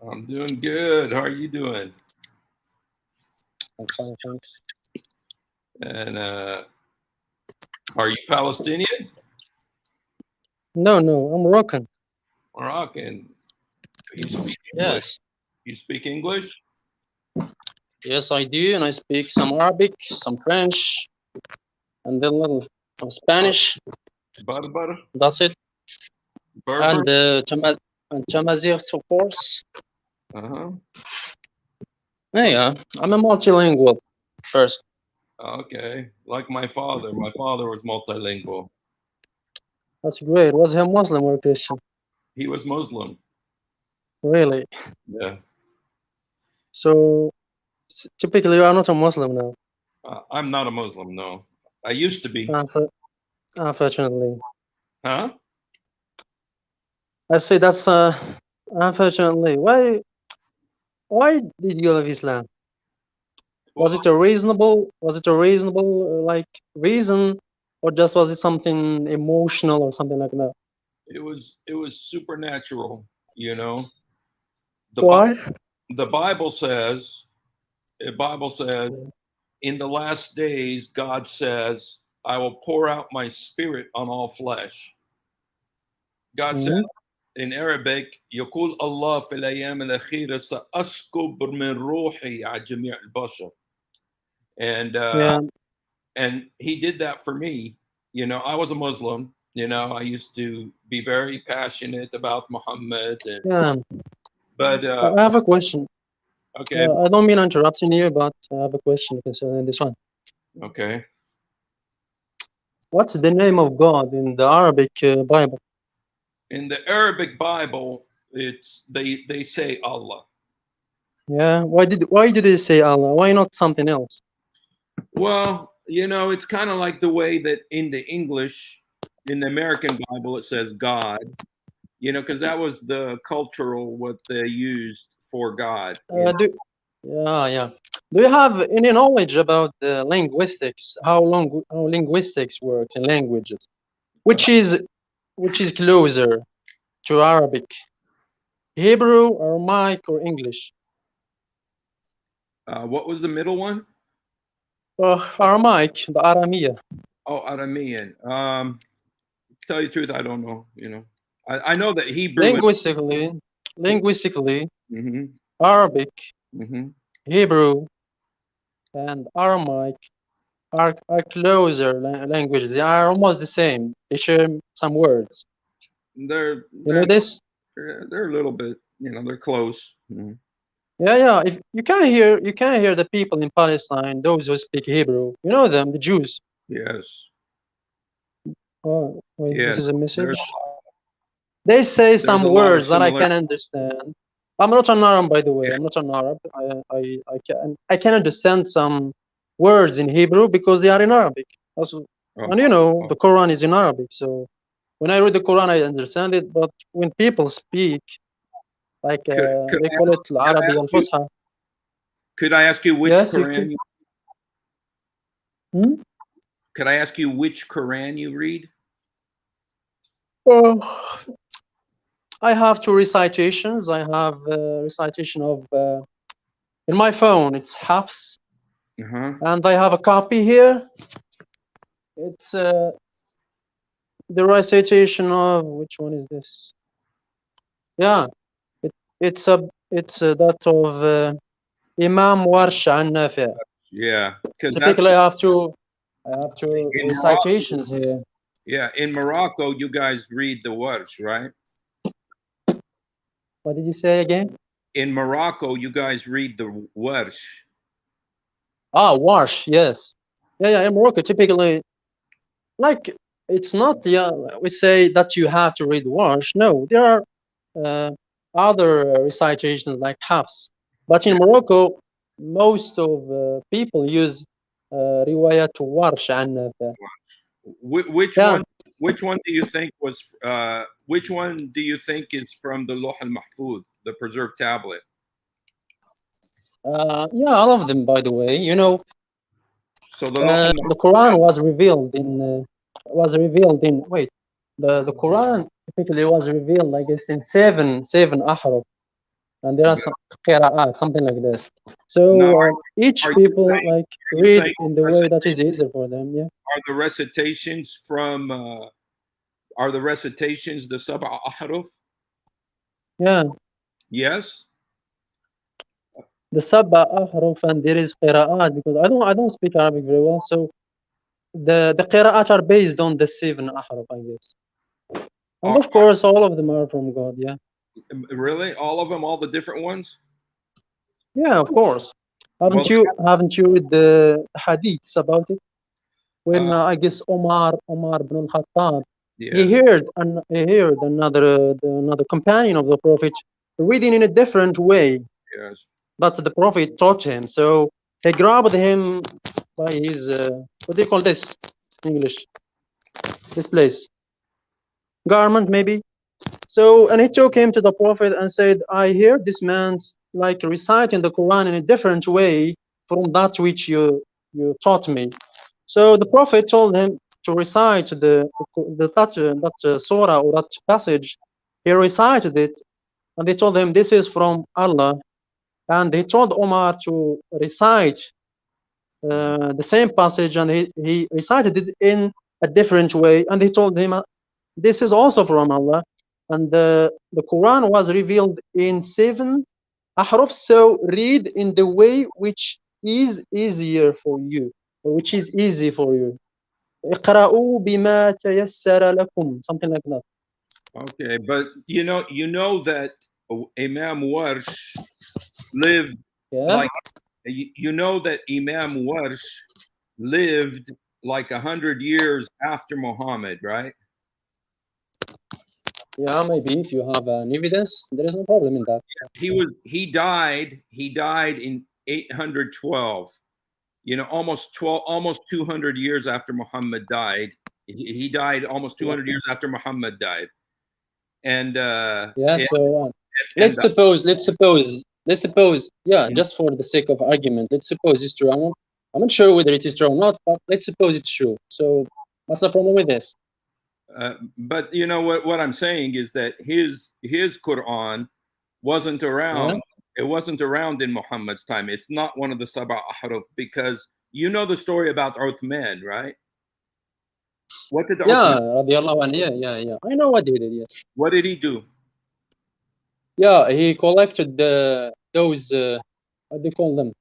I'm doing good. How are you doing? I'm fine, thanks. And are you Palestinian? No, I'm Moroccan. Moroccan? You speak English? Yes, You speak English? yes, I do, and I speak some Arabic, some French, and then a little of Spanish. Berber? That's it. Berber? And and Tamazight, of course. Uh-huh. So, Yeah, I'm a multilingual person. okay. Like my father. My father was multilingual. That's great. Was he a Muslim or a Christian? He was Muslim. Really? Yeah. So typically, you are not a Muslim now. I'm not a Muslim, no. I used to be. Unfor- Unfortunately, Huh? I say that's unfortunately. Why did you leave Islam? Well, Was it a reasonable like reason, or just was it something emotional or something like that? it was supernatural, you know. The Bi- Why? the Bible says in the last days, God says, I will pour out my spirit on all flesh. God says Hmm. in Arabic, يقول الله في الأيام الأخيرة سأسكب من روحي على جميع البشر. And Yeah, and he did that for me. I was a Muslim. I used to be very passionate about Muhammad, yeah. but I have a question. okay, I don't mean interrupting you, but I have a question concerning this one. okay. What's the name of God in the Arabic Bible? In the Arabic Bible, they say Allah. Yeah. Why did they say Allah? Why not something else? Well, it's kind of like the way that in the American Bible, it says God, because that was the cultural what they used for God. Uh, do yeah. Do you have any knowledge about the linguistics? How linguistics works in languages? Which About, is which is closer to Arabic, Hebrew, Aramaic, or English? what was the middle one? Aramaic, the Aramia. Oh, Aramean. Tell you the truth, I don't know. I know that Hebrew and Linguistically, hmm Arabic, hmm Hebrew, and Aramaic are closer languages. They are almost the same. They share some words. they're You know they're this? they're a little bit, they're close. Yeah. If you can hear the people in Palestine, those who speak Hebrew. You know them, the Jews. Yes, Oh, wait, this yes. is a There's message. They say there's some a lot of words that I similar. can understand. I'm not an Arab, by the way. I'm not an Arab. I can understand some words in Hebrew because they are in Arabic. Also, Oh, and oh. the Quran is in Arabic. So when I read the Quran, I understand it. But when people speak, like Could they I call ask? it Could I Al-Arabi ask you? al-Fusha. Could I ask you which Yes, you Quran? could. Hmm? Could I ask you which Quran you read? Oh, I have two recitations. I have a recitation of in my phone. It's Hafs, Uh huh. and I have a copy here. It's the recitation of which one is this? Yeah, it, it's that of Imam Warsh an Nafi'. Yeah, because that's Typically, I have two in Morocco. recitations here. Yeah, in Morocco, you guys read the words, right? What did you say again? In Morocco, you guys read the Warsh. Ah, Warsh. Yes. Yeah. In Morocco, typically, like it's not yeah. We say that you have to read Warsh. No, there are uh, other recitations like Hafs. But in Morocco, most of people use riwayah to Warsh and Which yeah, one? Which one do you think was? Which one do you think is from the Loh al Mahfud, the preserved tablet? yeah, all of them. By the way, So the Loh al the Mahfud. Quran was revealed in wait, the Quran typically was revealed I guess in seven ahruf. and there are some qira'at, something like this. So Now, each are you people saying, like are you read saying in the way that is easier for them. Yeah, are the recitations from are the recitations the Sab'a Ahruf? yeah. Yes. The sab'a ahruf, and there is qira'at, because I don't speak Arabic very well, so the qira'at are based on the 7 ahruf, I guess. And Are, of course, all of them are from God. Yeah, really? All of them? All the different ones? yeah, of course. Well, Haven't you read the hadiths about it? When uh, I guess Omar ibn al-Khattab, yes. he heard another companion of the Prophet reading in a different way, Yes. but the Prophet taught him. So he grabbed him by his what do you call this in English? This place, garment maybe. So, and he took him to the Prophet and said, I hear this man's like reciting the Quran in a different way from that which you taught me. So the Prophet told him to recite that surah or that passage. He recited it, and he told him, this is from Allah. And he told Omar to recite the same passage, and he recited it in a different way. And he told him, this is also from Allah. And the Quran was revealed in 7 ahruf. So read in the way which is easier for you, or which is easy for you. اقرأوا بما تيسر لكم, something like that. Okay, but you know that Imam Warsh lived Yeah, like you know that Imam Warsh lived like 100 years after Muhammad, right? yeah, maybe if you have an evidence, there is no problem in that. He died in 812. Almost 200 years after Muhammad died. He died almost Yeah, 200 years after Muhammad died. And yeah. and, So and let's suppose, yeah, just for the sake of argument, let's suppose it's true. I'm not sure whether it is true or not, but let's suppose it's true. So what's the problem with this? but you know what I'm saying is that his Quran wasn't Yeah, around. It wasn't around in Muhammad's time. It's not one of the Sab'a Ahruf because you know the story about Uthman, right? What did yeah, Uthman? radiallahu anhu. Yeah, yeah, yeah. I know what he did. Yes. What did he do? Yeah, he collected those what do you call them?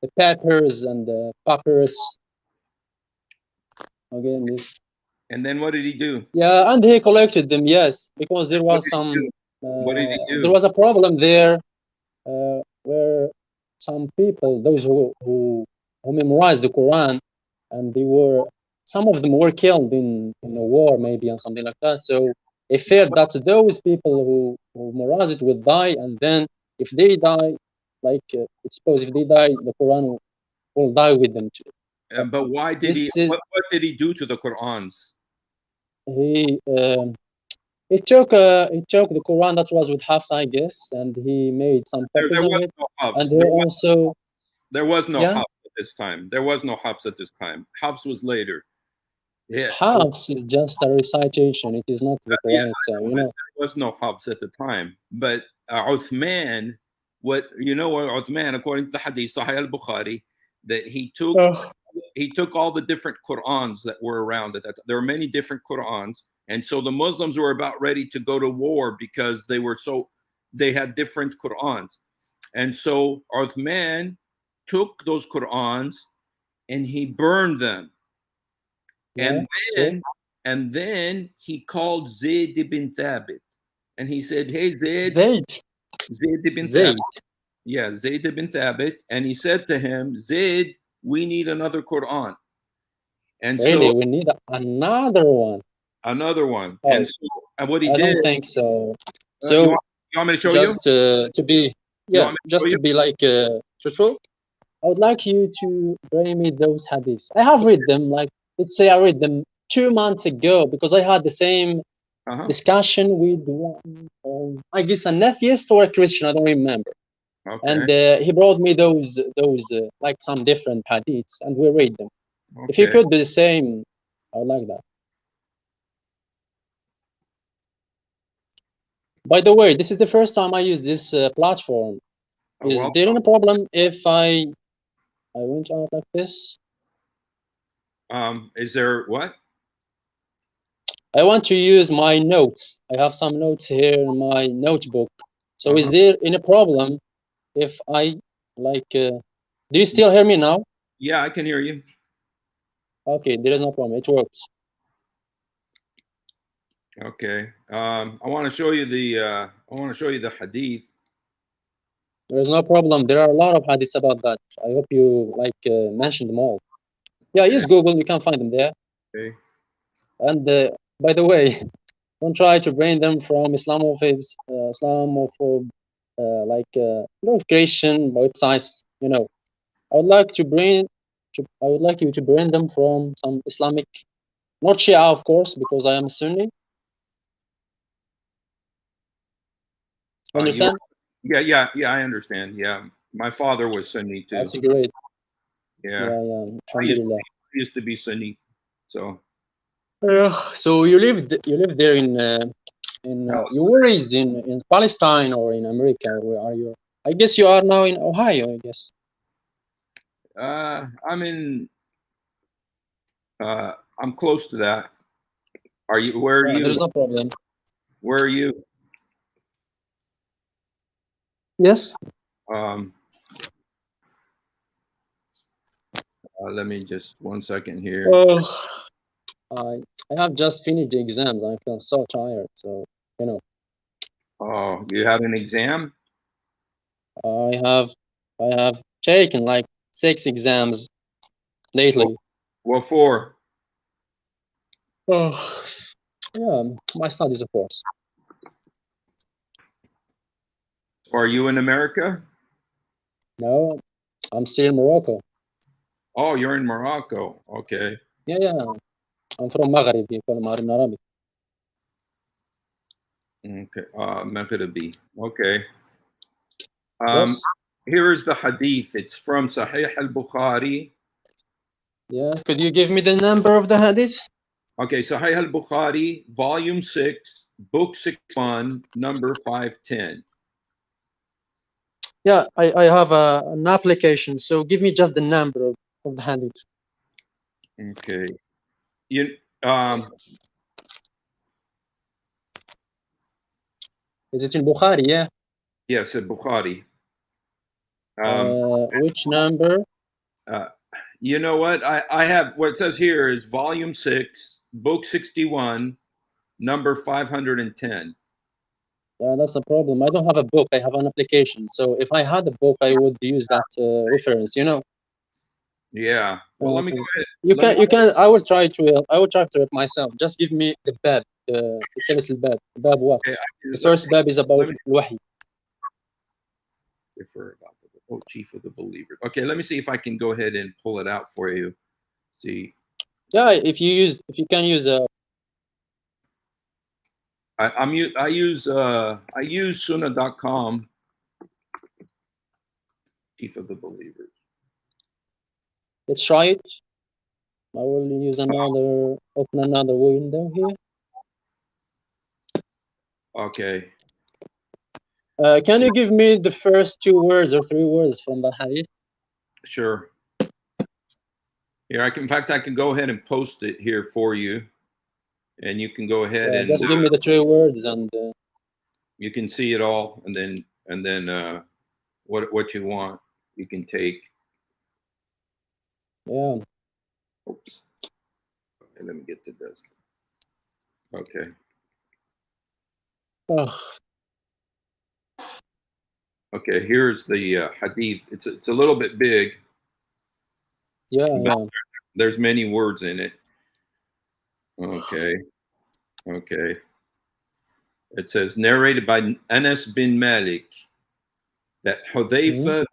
The peppers and the papyrus. Again, this. And then what did he do? Yeah, and he collected them. Yes, because there What was did he do? What did he there do? was a problem there where some people, those who memorized the Quran, and some of them were killed in a war maybe and something like that. So they feared that those people who memorized it would die, and then if they die, like it's supposed if they die, the Quran will die with them too. But But why did he? this is What did he do to the Qurans? he he took the Quran that was with Hafs, I guess, and he made some There copies of was it, no and Hafs. he also There was no yeah. Hafs at this time. There was no Hafs at this time. Hafs was later. Yeah, Hafs is just a recitation. It is not the yeah. Quran itself, But there was no Hafs at the time. But Uthman, what Uthman, according to the Hadith Sahih al-Bukhari, that Oh, he took all the different Qurans that were around at that time. There were many different Qurans, and so the Muslims were about ready to go to war because they had different Qurans, and so Uthman took those Qurans and he burned them, yeah. and So then he called Zayd ibn Thabit, and he said, "Hey Zayd, Zayd ibn Thabit, Zayd. yeah, Zayd ibn Thabit," and he said to him, "Zayd, we need another Quran." And so Really, we need another one. another one. And Oh, so and what he I did, don't think so. you So want me to show you? just to be, You yeah, want me to show just you? to be like truthful, I would like you to bring me those hadiths. I have read them. Like let's say I read them 2 months ago because I had the same Uh-huh. discussion with one, I guess an atheist or a Christian. I don't remember. Okay. And he brought me those like some different hadiths, and we read them. If you Okay. could do the same, I would like that. By the way, this is the first time I use this platform. Is Well, there any problem if I went out like this? is there what? I want to use my notes. I have some notes here in my notebook. So is Uh-huh. there any problem if I like? Do you still hear me now? Yeah, I can hear you. Okay, there is no problem. It works. Okay. I want to show you the hadith. There is no problem. There are a lot of hadiths about that. I hope you mentioned them all. Yeah, Okay. use Google. You can find them there. Okay. And by the way, don't try to bring them from Islamophobe, Christian websites. I would like to bring, I would like you to bring them from some Islamic, not Shia, of course, because I am Sunni. You Understand? yeah, I understand. Yeah. My father was Sunni too. That's great. Yeah. Yeah, yeah. I used Alhamdulillah. used to be Sunni. So So you live there you were raised in Palestine or in America? Where are you? I guess you are now in Ohio. I guess. I'm in I'm close to that. Where are Yeah, there is you? no problem. Where are you? Yes. Um let me just 1 second here. Oh, I I have just finished the exams. I feel so tired. So you know, Oh, you had an exam? I have I have taken like 6 exams What, lately. what for? Oh, yeah, my studies, of course. Are you in America? No, I'm still in Morocco. Oh, you're in Morocco. Okay. Yeah, yeah. I'm from Maghreb. You call Maghreb in Arabic. Okay. Maghribi. Okay. Um, Yes. here is the hadith. It's from Sahih al-Bukhari. Yeah. Could you give me the number of the hadith? Okay, Sahih al-Bukhari, volume 6, book 61, number 510. Yeah, I have an application. So give me just the number of the hadith. Okay. You um Is it in Bukhari? Yeah. yes, Bukhari. Um Which number? uh, you know what? I have what it says here is volume 6, book 61, number 510. That's the problem. I don't have a book. I have an application. So if I had a book, I would use that reference. Yeah. Well, let me go Okay. ahead. You Let me can. You can. I will try to it myself. Just give me the bab. It's a little bab. Bab what? okay, The let first bab is me, about let me wahi. differ about the chief of the believers. Okay, let me see if I can go ahead and pull it out for you. See, Yeah. If you can use a. I use Sunnah.com, chief of the believers. Let's try it. I will use another. Open another window here. Okay, Can you give me the first 2 words or 3 words from the hadith? sure. Here, in fact, I can go ahead and post it here for you, and you can go ahead and Just give me the 3 words and. you can see it all, and then what you want, you can take. Yeah. Oops. Okay, let me get to this. Okay. Oh, Okay, here's the hadith. It's a little bit big, yeah, but yeah. there's many words in it. Okay, okay. It says narrated by Anas bin Malik that Mhm. Hudhayfa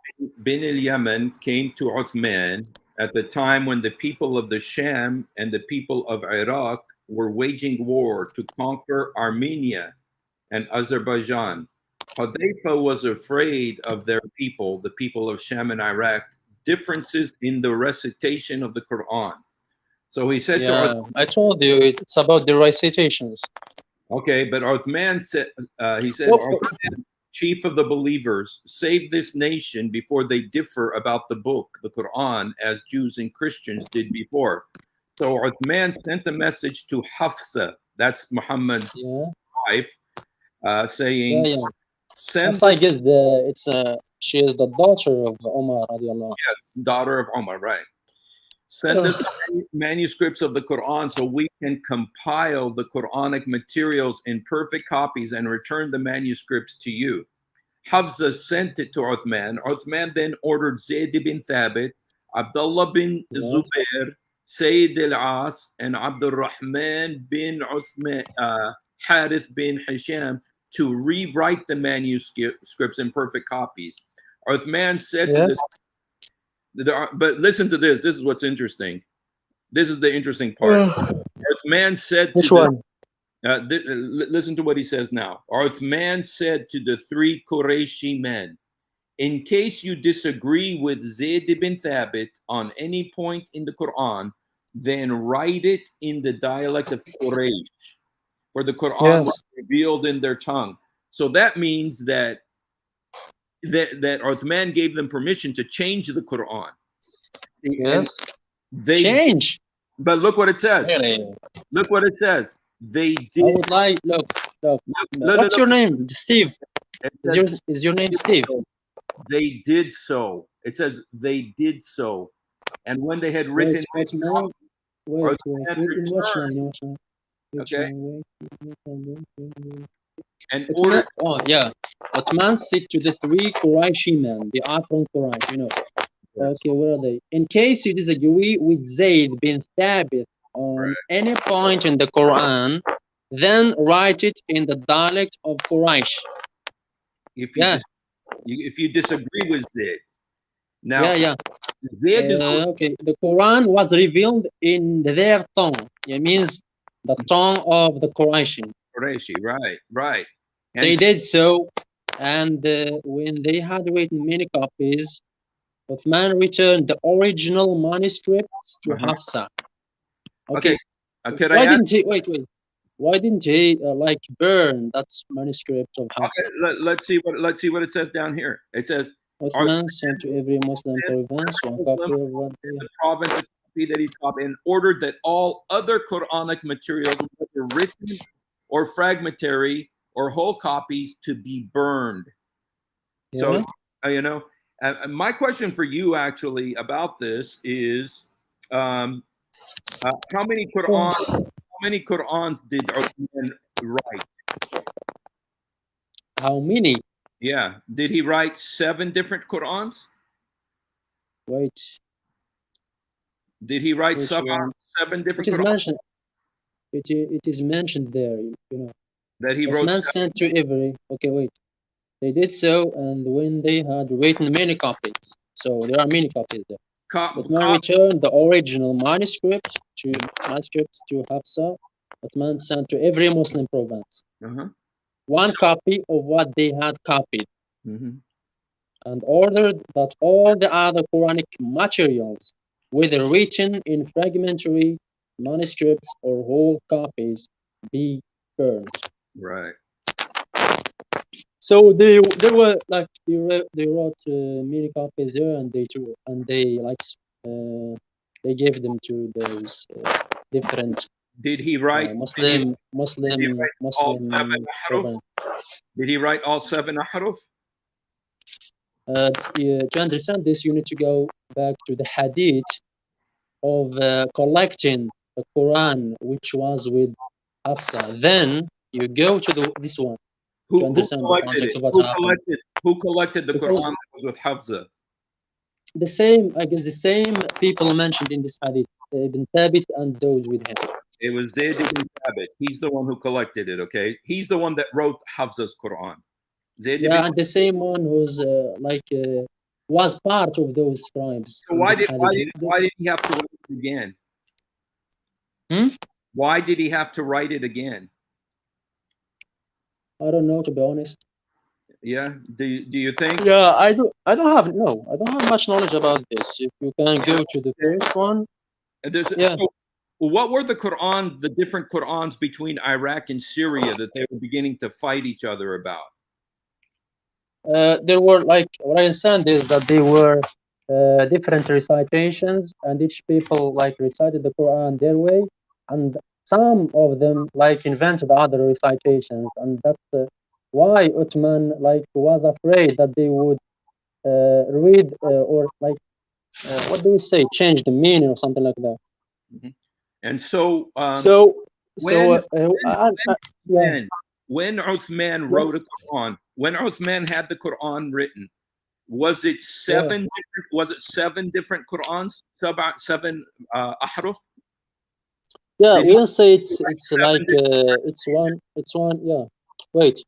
bin al-Yaman came to Uthman at the time when the people of the Sham and the people of Iraq were waging war to conquer Armenia and Azerbaijan. Hudayfa was afraid of their people, the people of Sham and Iraq, differences in the recitation of the Quran. So he said to Yeah, I told you it's about the recitations. Okay, but Uthman said, he said, Well, Uthman, chief of the believers, save this nation before they differ about the book, the Quran, as Jews and Christians did before. So Uthman sent a message to Hafsa, that's Muhammad's yeah, wife, yeah, saying, yeah. send That's I this guess she is the daughter of Omar radiallahu. daughter of Omar, right? Send us manuscripts of the Quran so we can compile the Quranic materials in perfect copies and return the manuscripts to you. Hafsa sent it to Uthman. Uthman then ordered Zayd bin Thabit, Abdullah bin Yes. Zubair, Sayyid al-As, and Abdul Rahman bin Uthman, Harith bin Hisham to rewrite the manuscripts in perfect copies. Uthman said to Yes. but listen to this. This is what's interesting. This is the interesting part. Uthman said Which to one? listen to what he says now. Uthman said to the three Qurayshi men, in case you disagree with Zayd ibn Thabit on any point in the Quran, then write it in the dialect of Quraysh, for the Quran was revealed in their tongue. So that means that Uthman gave them permission to change the Quran. Yes. They change. But look what it says. Really? Look what it says. They did. I would like look. What's your name? Steve. Is your name Steve? They did so. It says they did so. And when they had written wait, okay. And ordered. Oh yeah. Uthman said to the three Qurayshi men, they are from Quraysh, you know. Yes. Okay, where are they? In case you disagree with Zayd bin Thabit on any point in the Quran, then write it in the dialect of Quraysh. If you disagree with Zayd. Now, Zayd is okay. The Quran was revealed in their tongue. It means the tongue of the Qurayshi. Right. And they did so, and when they had written many copies, Uthman returned the original manuscripts to Hafsa. Okay. Why didn't he? Wait. Why didn't he like burn that manuscript of Hafsa? Okay, let's see what it says down here. It says Uthman sent to every Muslim province one copy of what the province a copy that he copied, and ordered that all other Quranic materials, whether written or fragmentary or whole copies, to be burned. So you know. My question for you actually about this is, how many Qurans did Uthman write? How many? Yeah, did he write 7 different Qurans? Wait. Did he write 7 different Qurans? It is mentioned there, you know. That he wrote. Uthman sent to every. Okay, wait. They did so, and when they had written many copies, so there are many copies there. Uthman returned the original manuscripts to Hafsa. Uthman sent to every Muslim province one copy of what they had copied, and ordered that all the other Quranic materials, whether written in fragmentary manuscripts or whole copies, be burned. Right. So they were like they wrote many copies there, and they gave them to those different. Did he write Muslim? Did he write all 7 ahruf? Did he write all 7 ahruf? To understand this, you need to go back to the hadith of collecting the Quran, which was with Hafsa. Then you go to this one. Who collected it? Who collected the Quran that was with Hafsa? The same, I guess, the same people mentioned in this hadith, Ibn Thabit and those with him. It was Zayd ibn Thabit. He's the one who collected it. Okay, he's the one that wrote Hafsa's Quran. And the same one who's was part of those scribes. So why did he have to write it again? Why did he have to write it again? I don't know, to be honest. Yeah. Do you think? Yeah, I don't have much knowledge about this. If you can go to the first one. what were the Quran, the different Qurans between Iraq and Syria that they were beginning to fight each other about? There were, like, what I understand is that they were different recitations, and each people like recited the Quran their way, and some of them like invented other recitations, and that's why Uthman like was afraid that they would read or like what do we say, change the meaning or something like that. Mhm. And so, So when yeah, when Uthman yes, wrote a Quran, when Uthman had the Quran written, was it yeah. seven different Qurans, seven ahruf? Yeah, Did we he can say write it's seven like it's one, yeah. Wait,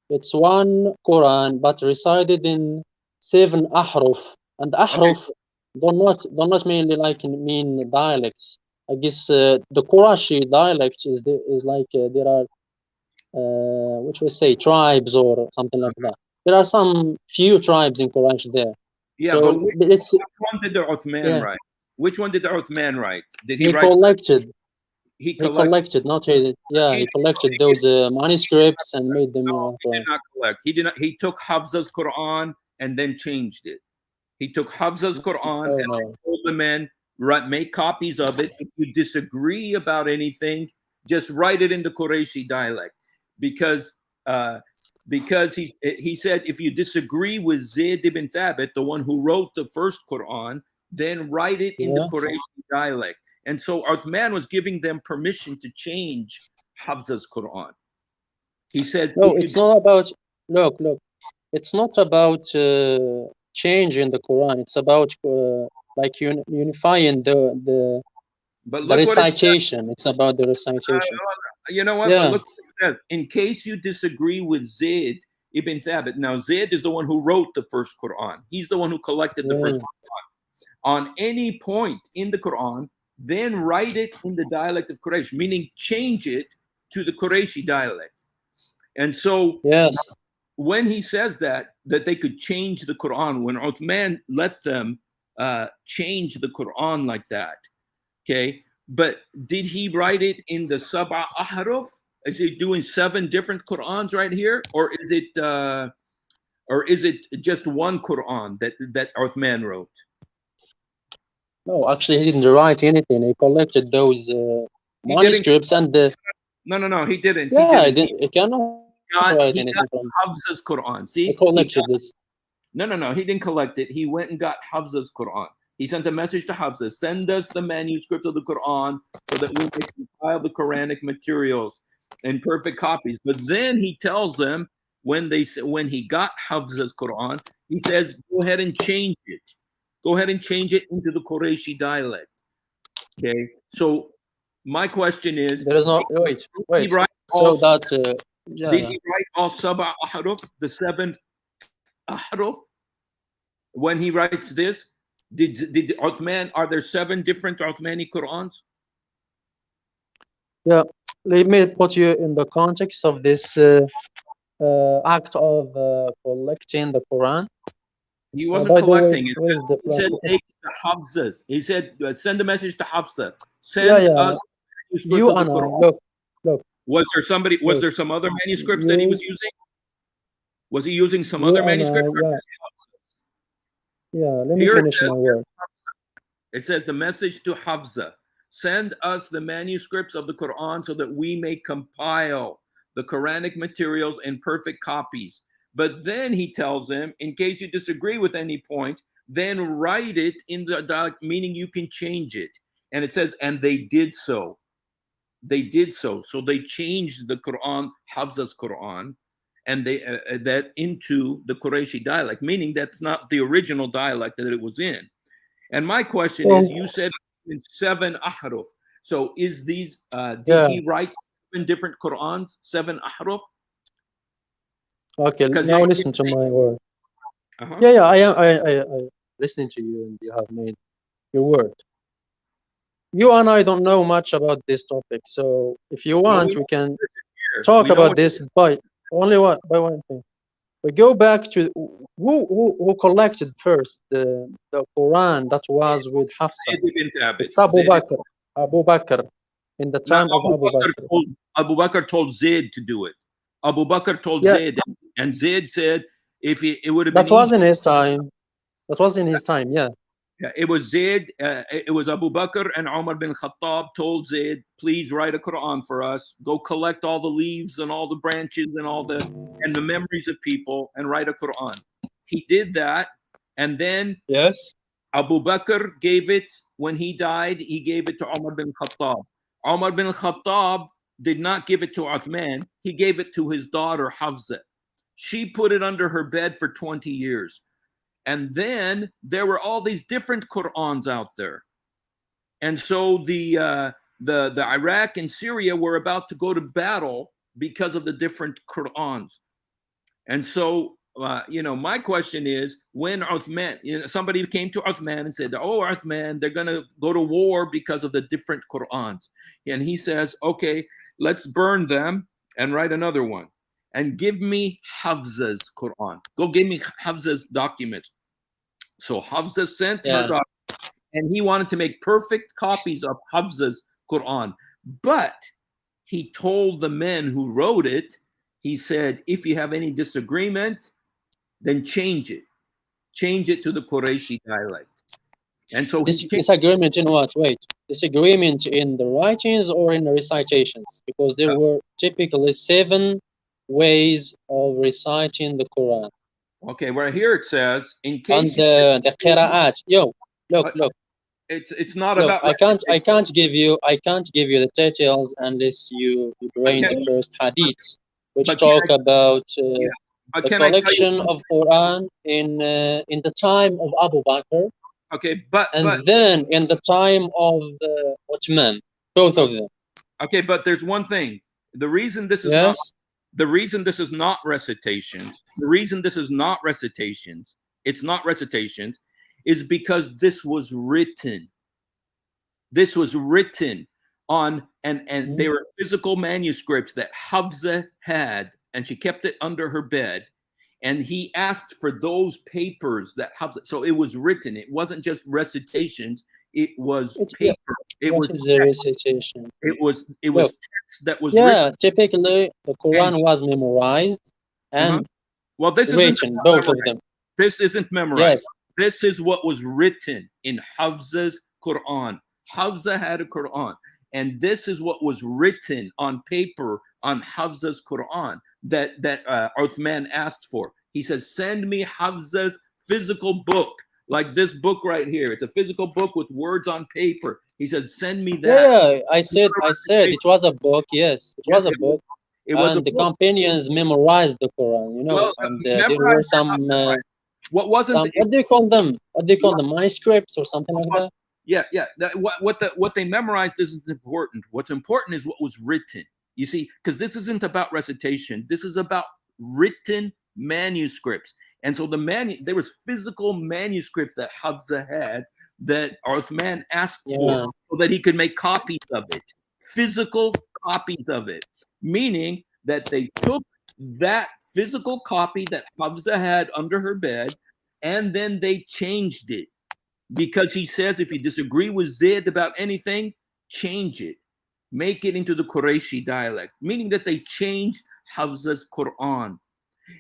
it's one Quran but recited in 7 ahruf, and Okay, ahruf do not mainly like mean dialects. I guess the Qurashi dialect is like there are which we say tribes or something like that. There are some few tribes in Quraysh there. yeah, but So it's which one did the Uthman yeah, write? Which one did the Uthman write? Did he he write? collected He he collected. collected not really, yeah, He he did, collected he did, those manuscripts and made them no, he did Quran. not collect. He did not. He took Hafsa's Quran and then changed it. He took Hafsa's Quran and Oh, told the men, make copies of it. If you disagree about anything, just write it in the Qurayshi dialect, because uh, he said if you disagree with Zayd ibn Thabit, the one who wrote the first Quran, then write it in the yeah. Qurayshi dialect. And so Uthman was giving them permission to change Hafsa's Quran. He says No, if you it's not about look. It's not about changing the Quran. It's about like unifying but the look what it says. recitation. It's about the recitation. You know what? But Yeah, look what it says. In case you disagree with Zayd ibn Thabit, now Zayd is the one who wrote the first Quran. He's the one who collected the first yeah, Quran. On any point in the Quran, then write it in the dialect of Quraysh, meaning change it to the Qurayshi dialect. And so yes, when he says that they could change the Quran, when Uthman let them change the Quran like that, okay, but did he write it in the Sab'a Ahruf? Is he doing 7 different Qurans right here, or is it just one Quran that Uthman wrote? no, actually, he didn't write anything. He collected those He didn't. manuscripts, and No. He didn't. He yeah, didn't. he cannot write He anything got from. Hafsa's Quran. He See, collected this. no. He didn't collect it. He went and got Hafsa's Quran. He sent a message to Hafsa: send us the manuscript of the Quran so that we may compile the Quranic materials in perfect copies. But then he tells them when he got Hafsa's Quran, he says, go ahead and change it. Go ahead and change it into the Qurayshi dialect. Okay. So my question is, There is no wait, did he write So all, that yeah, did yeah. he write all Sab'a Ahruf, the 7 Ahruf? When he writes this, did Uthman, are there 7 different Uthmani Qurans? Yeah, let me put you in the context of this act of collecting the Quran. He wasn't By the way, collecting it. where's the He said, plan? take the Hafsas. He said, send a message to Hafsa. Yeah, Send yeah. us manuscripts You of the and I, Quran. look. Was there some other manuscripts that he was using? Was he using some other manuscripts? Yeah, let me Here finish my word. it says the message to Hafsa: send us the manuscripts of the Quran so that we may compile the Quranic materials in perfect copies. But then he tells them, in case you disagree with any point, then write it in the dialect, meaning you can change it. And it says, and they did so. They did so. So they changed the Quran, Hafsa's Quran, and they that into the Qurayshi dialect, meaning that's not the original dialect that it was in. And my question is, you said in 7 ahruf. So is these, did he write 7 different Qurans, 7 ahruf? Okay, now listen to my word. Yeah, I listening to you, and you have made your word. You and I don't know much about this topic, so if you want, we can talk about this by one thing. We go back to who collected first the Quran that was with Hafsa. It's Abu Bakr. Abu Bakr. In the Now, time of Abu Bakr. Abu Bakr told Zayd to do it. Abu Bakr told Yeah, Zayd, and Zayd said, if it would have been that was easy. in his time. That was in his time. Yeah. Yeah, it was Zayd, it was Abu Bakr and Umar bin Khattab told Zayd, please write a Quran for us. Go collect all the leaves and all the branches and the memories of people and write a Quran. He did that, and then Yes. Abu Bakr gave it when he died. He gave it to Umar bin Khattab. Umar bin Khattab did not give it to Uthman. He gave it to his daughter Hafsa. She put it under her bed for 20 years. And then there were all these different Qur'ans out there. And so the Iraq and Syria were about to go to battle because of the different Qur'ans. And so, my question is, when Uthman, somebody came to Uthman and said, oh, Uthman, they're going to go to war because of the different Qur'ans. And he says, okay, let's burn them and write another one. And give me Hafsa's Quran. Go give me Hafsa's documents. So Hafsa sent her document, and he wanted to make perfect copies of Hafsa's Quran. But he told the men who wrote it, he said, if you have any disagreement, then change it. Change it to the Qurayshi dialect. And so disagreement in what? Wait, disagreement in the writings or in the recitations? Because there were typically 7 ways of reciting the Quran. Okay, well here it says, in case and the qira'at. Yo, look. It's not look, about. I can't give you the details unless you bring the first hadiths, which talk about the collection of Quran in the time of Abu Bakr. Okay, and then in the time of Uthman, both of them. Okay, but there's one thing. The reason this is not recitations. The reason this is not recitations. It's not recitations, is because this was written. This was written on, and they were physical manuscripts that Hafsa had, and she kept it under her bed. And he asked for those papers that Hafsa. So it was written. It wasn't just recitations. It was paper. It was the recitation. It was text that was written. Typically the Quran was memorized and this written, both of them. This isn't memorized. This is what was written in Hafsa's Quran. Hafsa had a Quran, and this is what was written on paper on Hafsa's Quran that Uthman asked for. He says, send me Hafsa's physical book, like this book right here. It's a physical book with words on paper. He says, send me that. Yeah, I said it was a book. Yes, it was a book. It was, and the companions memorized the Quran, and there were some. What wasn't? What do you call them? What do you call them? Manuscripts or something like that? Yeah. What they memorized isn't important. What's important is what was written. You see, because this isn't about recitation. This is about written manuscripts. And so there was physical manuscripts that Hafsa had that Uthman asked for so that he could make copies of it. Physical copies of it. Meaning that they took that physical copy that Hafsa had under her bed, and then they changed it. Because he says, if you disagree with Zayd about anything, change it. Make it into the Qurayshi dialect. Meaning that they changed Hafsa's Quran.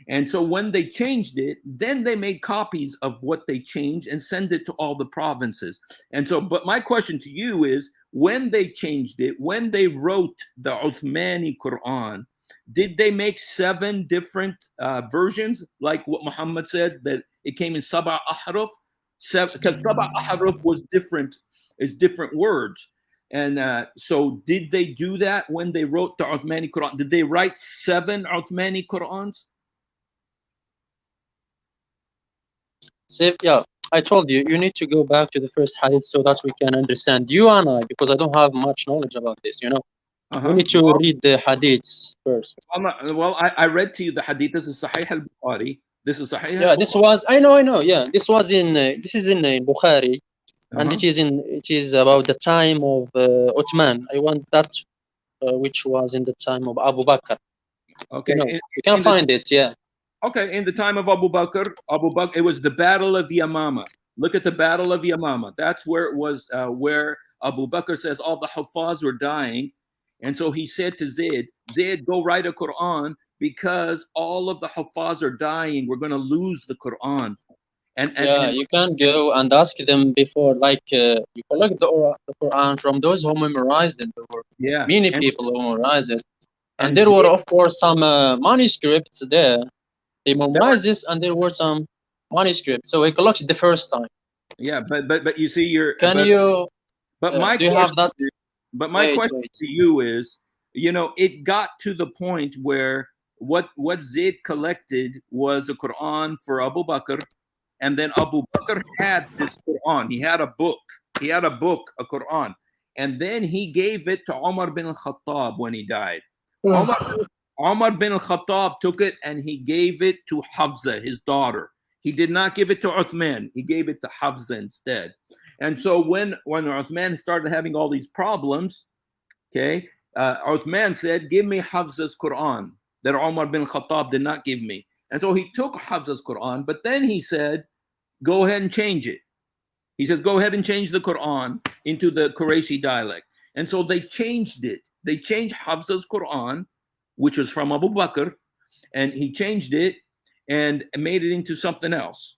And so when they changed it, then they made copies of what they changed and send it to all the provinces. And so, but my question to you is, when they changed it, when they wrote the Uthmani Quran, did they make 7 different versions, like what Muhammad said, that it came in Sab'a Ahruf? Because Sab'a Ahruf was different, is different words. And so did they do that when they wrote the Uthmani Quran? Did they write 7 Uthmani Qurans? Yeah, I told you, you need to go back to the first hadith so that we can understand. You and I, because I don't have much knowledge about this, We need to read the hadiths first. I read to you the hadith. This is Sahih al-Bukhari. This is Sahih. Yeah, this was, I know. Yeah, this is in Bukhari, and it is about the time of Uthman. I want that which was in the time of Abu Bakr. Okay, you can find it. Yeah. Okay, in the time of Abu Bakr, it was the Battle of Yamama. Look at the Battle of Yamama. That's where it was, where Abu Bakr says all the Hufaz were dying. And so he said to Zayd, Zayd, go write a Quran because all of the Hufaz are dying. We're going to lose the Quran. Yeah, you can go and ask them before, like you collect the Quran from those who memorized it. There were many people who memorized it, and there were, of course, some manuscripts there. They memorized this, and there were some manuscripts. So he collected the first time. Yeah, but you see, But my do you have that? But my question to you is, it got to the point where what Zayd collected was a Quran for Abu Bakr, and then Abu Bakr had this Quran. He had a book. He had a book, a Quran, and then he gave it to Umar bin al-Khattab when he died. Umar bin al-Khattab took it and he gave it to Hafsa, his daughter. He did not give it to Uthman. He gave it to Hafsa instead. And so when Uthman started having all these problems, okay, Uthman said, give me Hafsa's Quran that Umar bin Khattab did not give me. And so he took Hafsa's Quran, but then he said, go ahead and change it. He says, go ahead and change the Quran into the Qurayshi dialect. And so they changed it. They changed Hafsa's Quran, which was from Abu Bakr, and he changed it and made it into something else,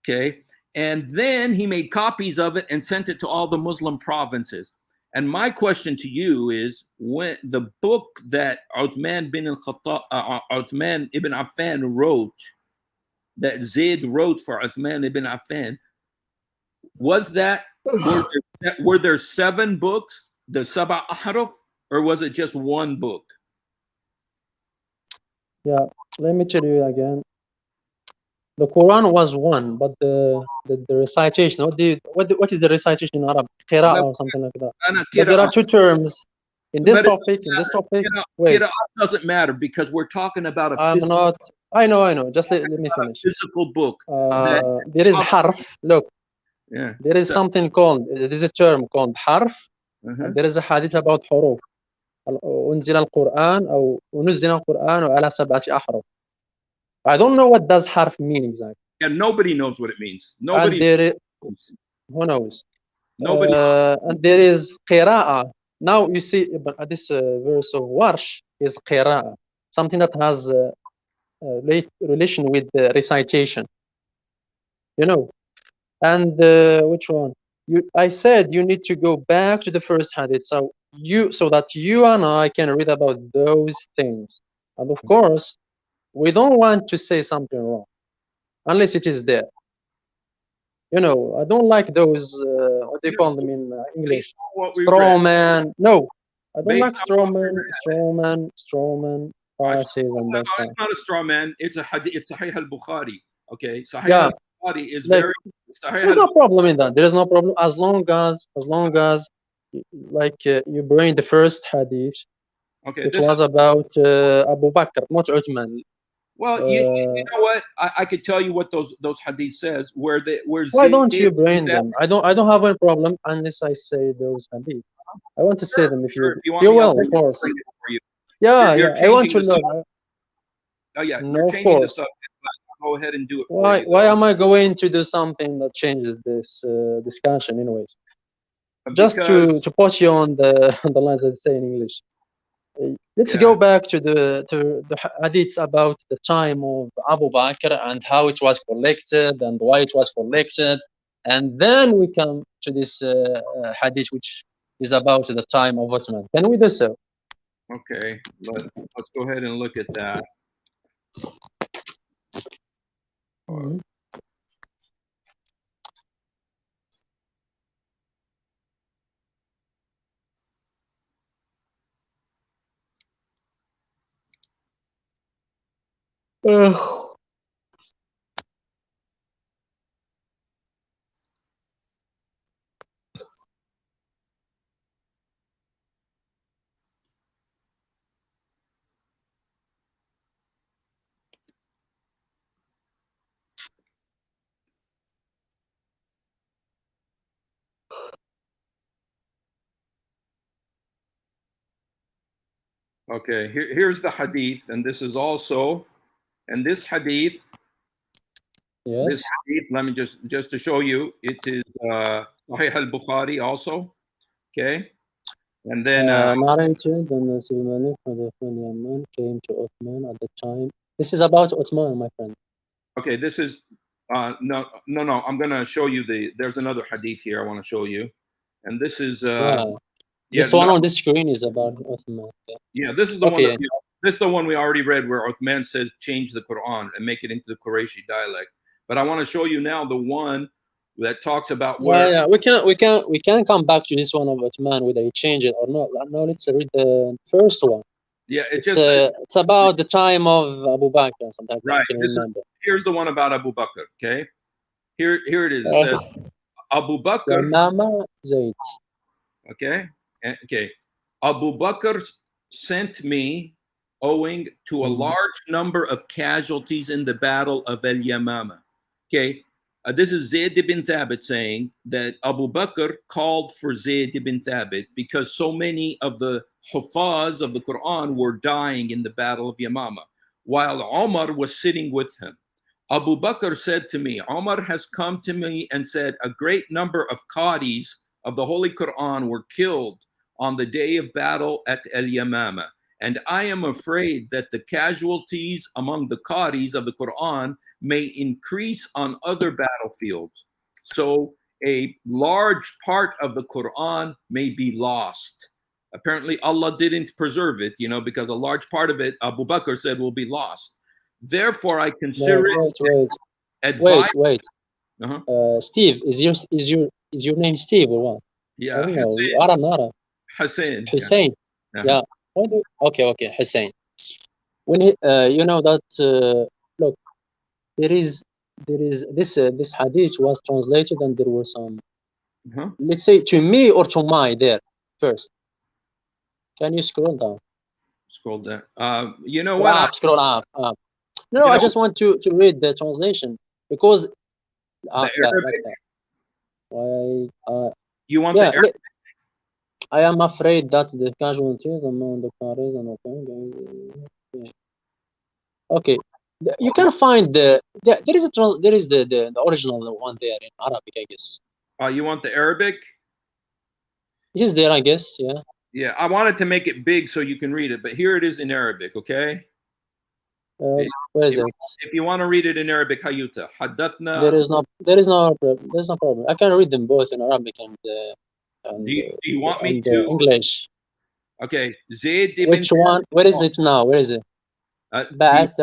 okay? And then he made copies of it and sent it to all the Muslim provinces. And my question to you is, when the book that Uthman ibn Affan wrote, that Zayd wrote for Uthman ibn Affan, were there 7 books, the Saba Ahruf, or was it just one book? Yeah, let me tell you again. The Quran was one, but the recitation, what is the recitation in Arabic? Qira'ah or something like that. But there are 2 terms in this topic. Wait. Qira'ah doesn't matter because we're talking about a I know. Just let me finish. Physical book. There is harf. Look. Yeah. There is something called, there is a term called harf. And there is a hadith about huruf. أنزل القرآن أو أنزل القرآن على 7 أحرف. I don't know what does harf mean exactly. Yeah, nobody knows what it means. Who knows? Nobody. And there is qira'ah. Now you see, this verse of Warsh is qira'ah, something that has relation with the recitation. And which one? I said you need to go back to the first hadith, so that you and I can read about those things. And of course, we don't want to say something wrong unless it is there. I don't like those what they call them in English, straw man. No, I don't like straw man, fallacies and that stuff. It's not a straw man. It's a hadith. It's Sahih al-Bukhari. Okay, Sahih al-Bukhari is very. There's no problem in that. There is no problem as long as you bring the first hadith. Okay, it was about Abu Bakr, not Uthman. Well, you know what? I could tell you what those hadith says. Why don't you bring them? I don't have any problem unless I say those hadith. I want to say them if you will, of course. Yeah, I want to know. Oh yeah, you're changing the subject. Go ahead and do it for you. Why am I going to do something that changes this discussion, anyways? Just to put you on the lines that say in English. Let's go back to the hadiths about the time of Abu Bakr and how it was collected and why it was collected, and then we come to this hadith which is about the time of Uthman. Can we do so? Okay, let's go ahead and look at that. Mm-hmm. Okay, here's the hadith, and this is also, and this hadith. Yes. This hadith, let me just to show you, it is Sahih al-Bukhari also. Okay, and then narrated and Malik Yaman came to Uthman at the time. This is about Uthman, my friend. okay, this is no. I'm going to show you there's another hadith here I want to show you, and this is this one on the screen is about Uthman. Yeah, this is the one that this is the one we already read where Uthman says change the Quran and make it into the Qurayshi dialect. But I want to show you now the one that talks about where we can come back to this one of Uthman whether he changed it or not. Now let's read the first one. Yeah, it's about the time of Abu Bakr. Sometimes right. I can remember. Here's the one about Abu Bakr. Okay, here it is. It says Abu Bakr. Mama Zayd. Okay, Abu Bakr sent me owing to a large number of casualties in the battle of Al-Yamama. Okay, this is Zayd ibn Thabit saying that Abu Bakr called for Zayd ibn Thabit because so many of the Hufaz of the Quran were dying in the battle of Yamama, while Omar was sitting with him. Abu Bakr said to me, Omar has come to me and said, a great number of Qadis of the Holy Quran were killed on the day of battle at Al-Yamama. And I am afraid that the casualties among the Qadis of the Quran may increase on other battlefields. So a large part of the Quran may be lost. Apparently Allah didn't preserve it, because a large part of it, Abu Bakr said, will be lost. Therefore, I consider Wait. Steve, is your name Steve or what? Yeah, Hussein. Hussein. Yeah. Okay, Hussein. When he, you know that look, there is this hadith was translated and there were some. Let's say to me or to my there first. Can you scroll down? Scroll down. You know what? Scroll up. No, I just want to read the translation because you want the Arabic? I am afraid that the casualties among the Qadis and okay. You can find there is the original one there in Arabic, I guess. You want the Arabic? It is there, I guess. Yeah. Yeah, I wanted to make it big so you can read it, but here it is in Arabic. Okay. Where is it? If you want to read it in Arabic, Hayuta. Hadathna. There is no problem. I can read them both in Arabic and do you want me to English? Okay. Zayd ibn. Which one? Where is it now? Where is it? بعث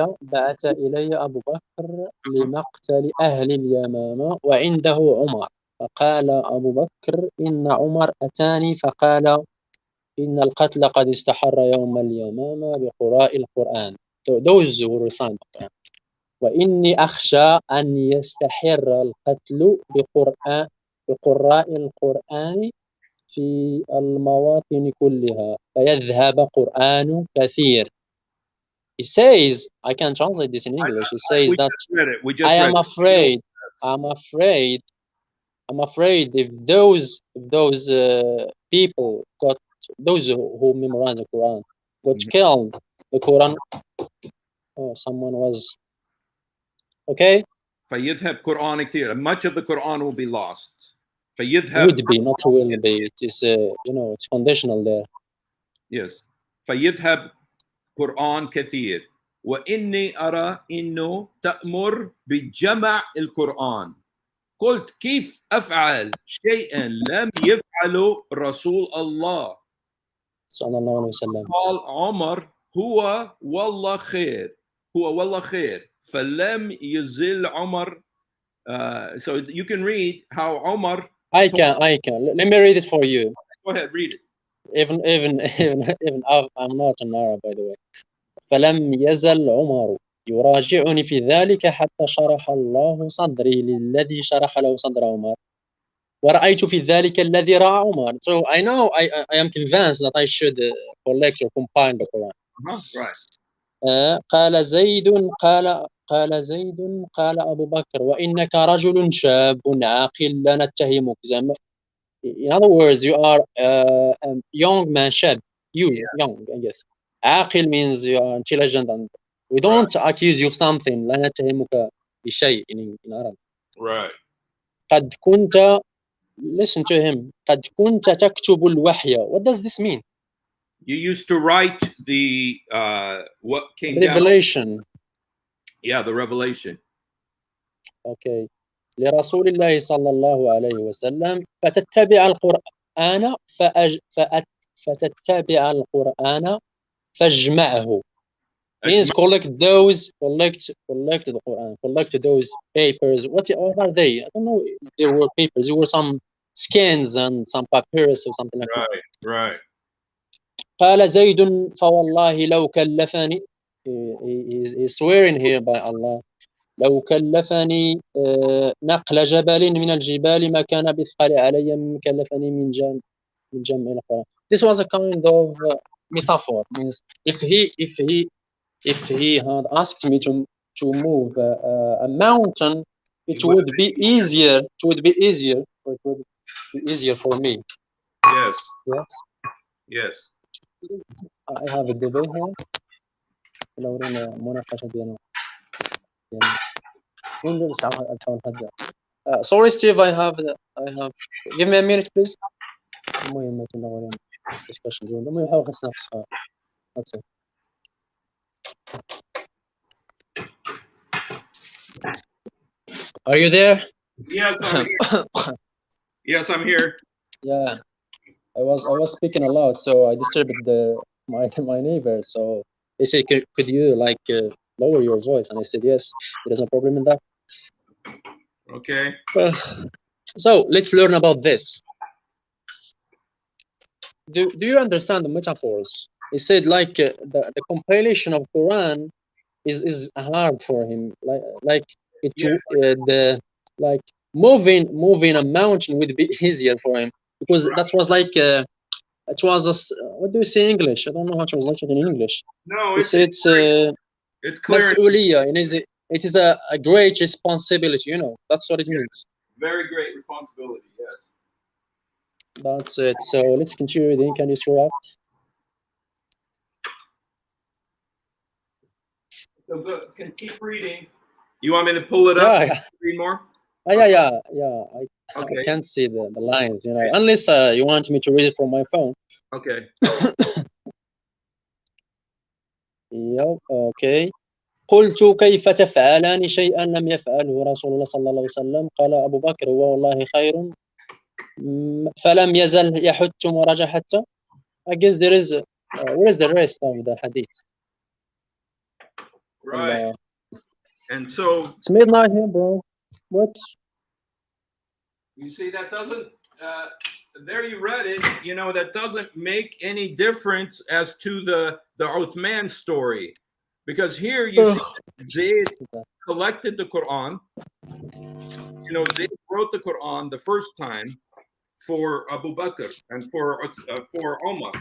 إلي أبو بكر لمقتل أهل اليمامة وعنده عمر فقال أبو بكر إن عمر أتاني فقال إن القتل قد استحر يوم اليمامة بقراء القرآن. Those who recite the Quran. وإني أخشى أن يستحر القتل بقراء القرآن في المواطن كلها فيذهب قرآن كثير. He says, I can translate this in English. He says that I am afraid. I'm afraid if those people got those who memorize the Quran got killed. The Quran. Oh, someone was. Okay. فيذهب قرآن كثير. Much of the Quran will be lost. فيذهب. Would be, not will be. It is, it's conditional there. Yes. فيذهب قرآن كثير. وإني أرى إنه تأمر بجمع القرآن. قلت كيف أفعل شيئا لم يفعله رسول الله صلى الله عليه وسلم. قال عمر هو والله خير فلم يزل عمر. So you can read how Omar. I can. Let me read it for you. Go ahead, read it. Even I'm not an Arab, by the way. فلم يزل عمر يراجعني في ذلك حتى شرح الله صدري للذي شرح له صدر عمر ورأيت في ذلك الذي رأى عمر. So I know I am convinced that I should collect or compile the Quran. Right. قال زيد قال أبو بكر وإنك رجل شاب عاقل لا نتهمك. In other words, you are a young man, شاب. Young, I guess. عاقل means you are intelligent and we don't accuse you of something. لا نتهمك بشيء in Arabic. Right. قد كنت listen to him. قد كنت تكتب الوحي. What does this mean? You used to write the what came down. Revelation. Yeah, the revelation. Okay. لرسول الله صلى الله عليه وسلم فتتبع القرآن فتتبع القرآن فاجمعه. Means collect the Quran, collect those papers. What are they? I don't know. There were papers. There were some skins and some papyrus or something like that. Right. قال زيد فوالله لو كلفني. He's swearing here by Allah. لو كلفني نقل جبل من الجبال ما كان بثقل علي من كلفني من جمع القرآن. This was a kind of metaphor. Means if he had asked me to move a mountain, it would be easier. It would be easier. It would be easier for me. Yes. Yes. Yes. I have a debate here. لو رينا مناقشة ديالنا. Sorry, Steve. I have. Give me a minute, please. المهم discussion زين. المهم نحاول نتناقش. That's it. Are you there? Yes, I'm here. Yes, I'm here. Yeah, I was speaking aloud, so I disturbed my neighbor. So they said, "Could you lower your voice?" And I said, "Yes, there's no problem in that." Okay. So let's learn about this. Do you understand the metaphors? He said the compilation of Quran is hard for him. Moving a mountain would be easier for him because that was it was what do you say in English? I don't know how to translate it in English. No, it's clear. مسؤولية, and it is a great responsibility. That's what it means. Very great responsibility. Yes. That's it. So let's continue reading. Can you scroll up? So good. Can keep reading. You want me to pull it up? Yeah. Read more. Yeah. Okay. I can't see the lines, unless you want me to read it from my phone. Okay. Yep. Okay. قلت كيف تفعلان شيئا لم يفعله رسول الله صلى الله عليه وسلم. قال أبو بكر والله خير فلم يزل يحث ورجع حتى. I guess there is where is the rest of the hadith? Right. And so it's midnight here, bro. What? You see, that doesn't. There you read it. That doesn't make any difference as to the Uthman story, because here you see Zayd collected the Quran. Zayd wrote the Quran the first time for Abu Bakr and for Omar,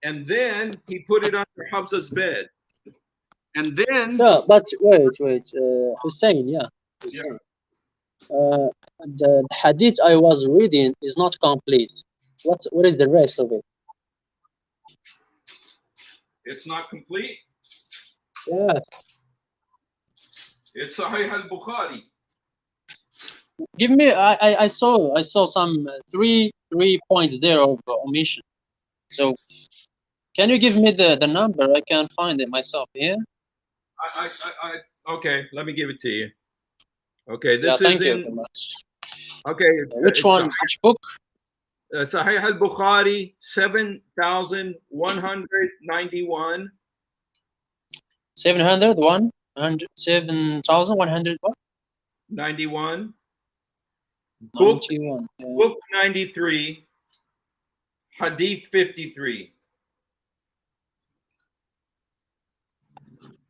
and then he put it under Hafsa's bed, and then. Yeah, but wait, Hussein, yeah. Hussein. The hadith I was reading is not complete. What is the rest of it? It's not complete? Yeah. It's Sahih al-Bukhari. Give me. I saw some three points there of omission. So, can you give me the number? I can't find it myself here. Okay, let me give it to you. Okay, this thank is you in. very much. Okay, which one? Which book? Sahih al-Bukhari 7,191. 7,100 what? 91. 91. Book 93. Hadith 53.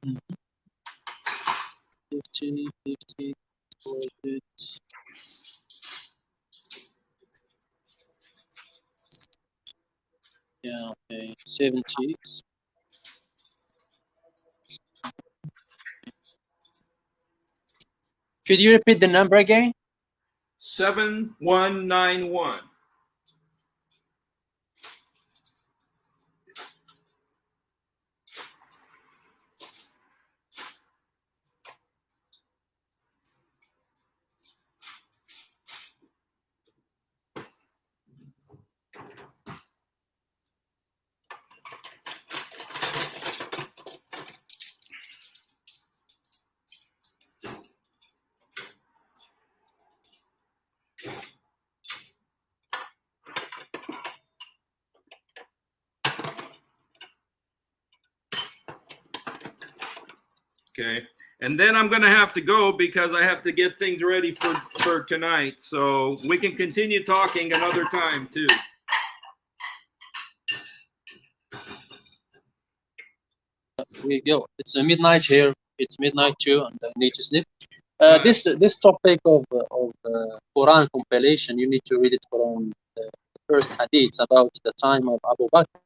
Mm-hmm. 50. Yeah, okay. 70. Could you repeat the number again? 7191. Okay. And then I'm going to have to go because I have to get things ready for tonight. So we can continue talking another time too. We go. It's midnight here. It's midnight too, and I need to sleep. This topic of Quran compilation, you need to read it from the first hadiths about the time of Abu Bakr,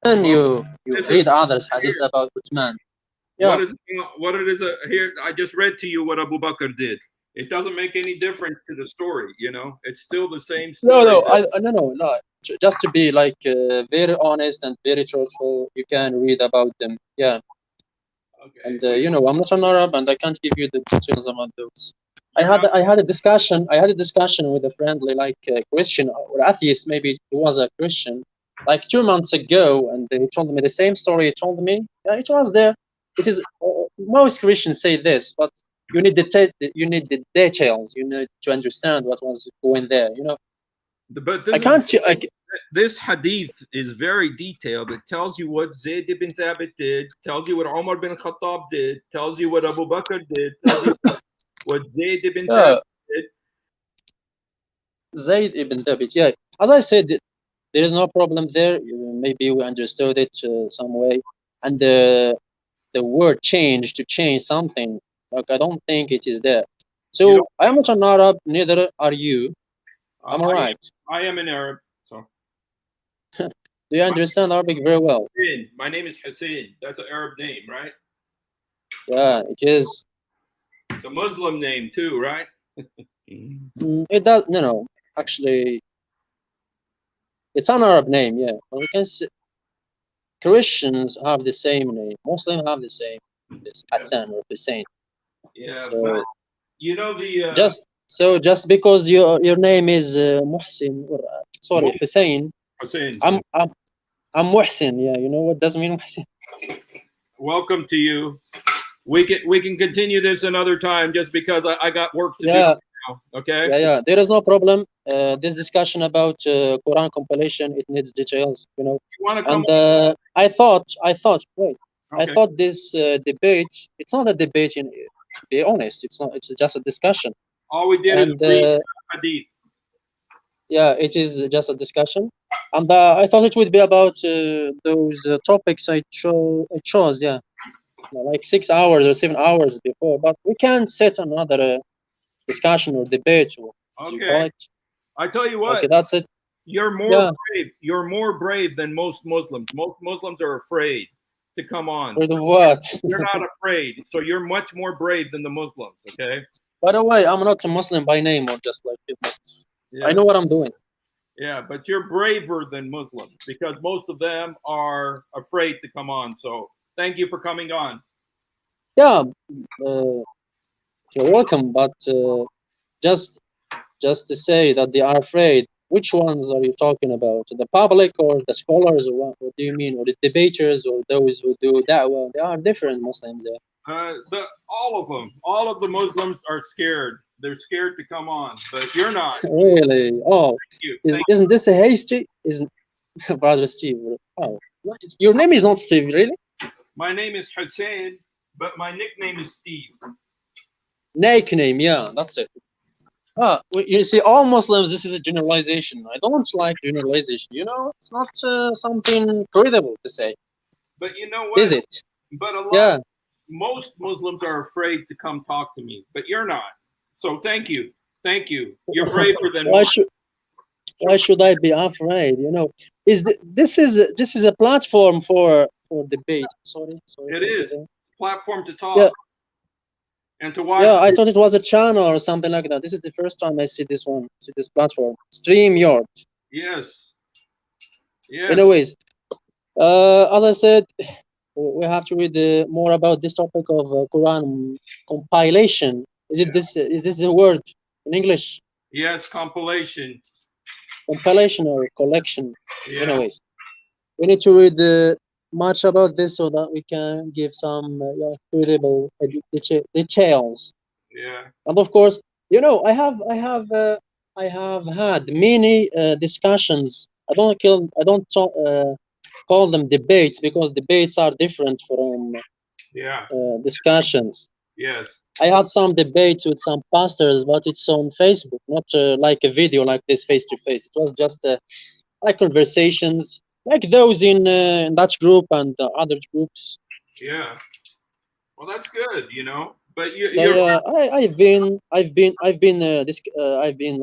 and you read others hadiths about Uthman. Yeah. What it is here? I just read to you what Abu Bakr did. It doesn't make any difference to the story. You know, it's still the same story. No. Just to be like very honest and very truthful, you can read about them. Yeah. Okay. And you know, I'm not an Arab, and I can't give you the details about those. I had a discussion. I had a discussion with a friendly, like Christian or atheist. Maybe he was a Christian, like 2 months ago, and he told me the same story. He told me, yeah, it was there. It is most Christians say this, but you need the details. You need to understand what was going there. You know. But this hadith is very detailed. It tells you what Zayd ibn Thabit did, tells you what Umar bin Khattab did, tells you what Abu Bakr did, tells you what Zayd ibn Thabit did. Zayd ibn Thabit, yeah. As I said, there is no problem there. Maybe we understood it some way. And the word change to change something, like I don't think it is there. So I am not an Arab, neither are you. Am I right? I am an Arab, so. Do you understand Arabic very well? My name is Hussein. That's an Arab name, right? Yeah, it is. It's a Muslim name too, right? It does. No. Actually, it's an Arab name. Yeah, we can say Christians have the same name. Muslims have the same. It's Hassan or Hussein. Yeah, so, but you know the just because your name is Muhsin or Hussein. Hussein. I'm Muhsin. Yeah, you know what does mean Muhsin? Welcome to you. We can continue this another time just because I got work to do now, okay? Yeah. There is no problem. This discussion about Quran compilation, it needs details, you know. You want to come I thought, wait. Okay. I thought this debate, it's not a debate, to be honest. It's not. It's just a discussion. All we did is read hadith. Yeah, it is just a discussion. And I thought it would be about those topics I chose, yeah. Like 6 hours or 7 hours before, but we can set another discussion or debate. Or okay. I tell you what. Okay, that's it. You're more brave. You're more brave than most Muslims. Most Muslims are afraid to come on. For the what? You're not afraid, so you're much more brave than the Muslims. Okay. By the way, I'm not a Muslim by name or just like you. I know what I'm doing. Yeah, but you're braver than Muslims because most of them are afraid to come on. So thank you for coming on. Yeah, you're welcome. But just to say that they are afraid. Which ones are you talking about? The public or the scholars, or what do you mean? Or the debaters, or those who do that? Well, there are different Muslims there. All of them. All of the Muslims are scared. They're scared to come on, but you're not. Really? Oh, isn't this a hasty? Isn't Brother Steve? Oh, your name is not Steve, really? My name is Hussein, but my nickname is Steve. Nickname, yeah, that's it. You see, all Muslims, this is a generalization. I don't like generalization. You know, it's not something credible to say. But you know what? Is it? But most Muslims are afraid to come talk to me, but you're not. So thank you. You're braver than why should I be afraid? You know, this is a platform for debate. Sorry. It is a platform to talk. Yeah. And to watch. Yeah, I thought it was a channel or something like that. This is the first time I see this platform. StreamYard. Yes. Anyways, as I said, we have to read more about this topic of Quran compilation. Is this the word in English? Yes, compilation. Compilation or collection. Yeah. Anyways, we need to read much about this so that we can give some credible details. Yeah. And of course, you know, I have had many discussions. I don't call them debates because debates are different from Yeah. discussions. Yes. I had some debates with some pastors, but it's on Facebook, not like a video like this face to face. It was just like conversations, like those in that group and other groups. Yeah. Well, that's good, you know. But Yeah, you're yeah. I've been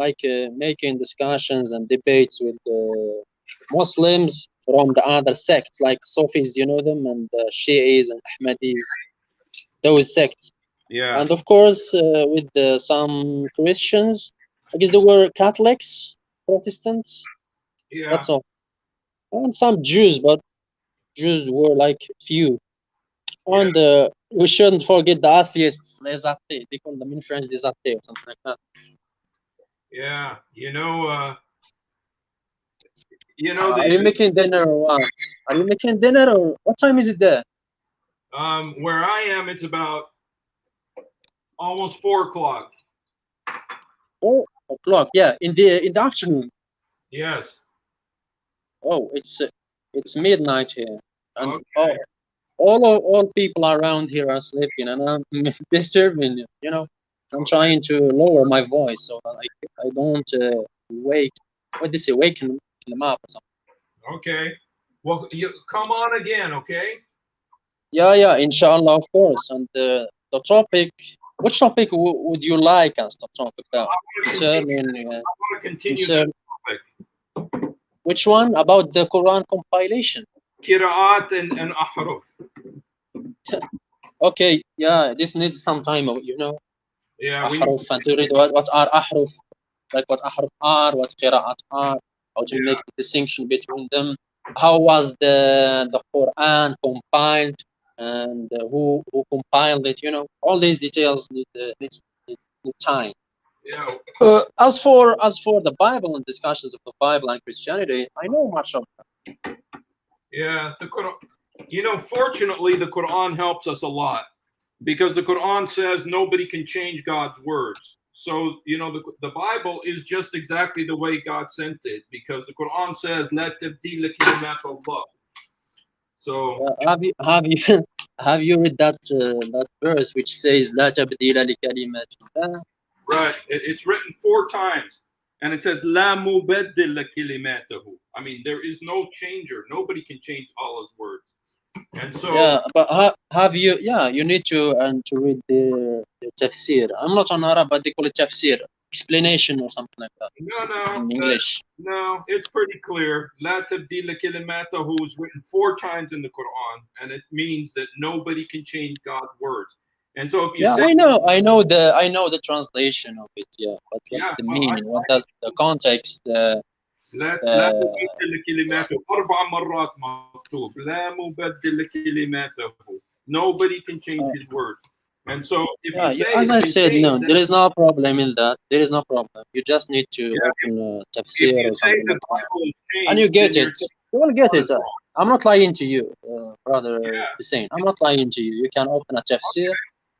like making discussions and debates with Muslims from the other sects, like Sufis, you know them, and Shi'is and Ahmadis, those sects. yeah. And of course, with some Christians, I guess they were Catholics, Protestants. Yeah. That's all, and some Jews, but Jews were like few. Yeah. And we shouldn't forget the atheists, les athées. They call them in French des athées or something like that. Yeah. You know Are you making dinner or what? Are you making dinner or what time is it there? where I am, it's about almost 4 o'clock. 4 o'clock. Yeah, in the afternoon. Yes. Oh, it's midnight here, and Okay. all people around here are sleeping, and I'm disturbing you. You know, I'm trying to lower my voice so I don't wake. What do you say? Waken them up or something. Okay. Well, you come on again, okay? Yeah, yeah, inshallah, of course. And the topic, which topic would you like us to talk about? Concerning, I want to continue concern, the topic. which one? About the Quran compilation. Qira'at and ahruf. Okay, yeah, this needs some time, you know. Yeah. Ahruf, and to read what are ahruf, like what ahruf are, what qira'at are, how to make the distinction between them. How was the Quran compiled, and who compiled it? You know, all these details need time. Yeah. As for the Bible and discussions of the Bible and Christianity, I know much of that. Yeah. The Quran. Fortunately, the Quran helps us a lot because the Quran says nobody can change God's words. So, the Bible is just exactly the way God sent it because the Quran says, "La tabdila kalimat Allah." So, Have you read that verse which says "La tabdila li kalimatillah"? right, it's written 4 times, and it says, "La mubaddila kalimatahu." I mean, there is no changer. Nobody can change Allah's words. And so, Yeah, but have you? Yeah, you need to read the tafsir. I'm not on Arab, but they call it tafsir, explanation or something like that no, in English. no, it's pretty clear. La tabdila kalimatahu is written 4 times in the Quran, and it means that nobody can change God's words. And so, if you Yeah, say, I know the translation of it. Yeah, but what's the meaning? What does the context? لا مبدل لكلماته 4 مرات مكتوب لا مبدل لكلماته. Nobody can change his word. And so if you say as I said, change, no, there is no problem in that. There is no problem. You just need to open tafsir if you or say something the like that, Bible is changed, and you get then it. You will get it. wrong. I'm not lying to you, brother Hussein. I'm not lying to you. You can open a tafsir.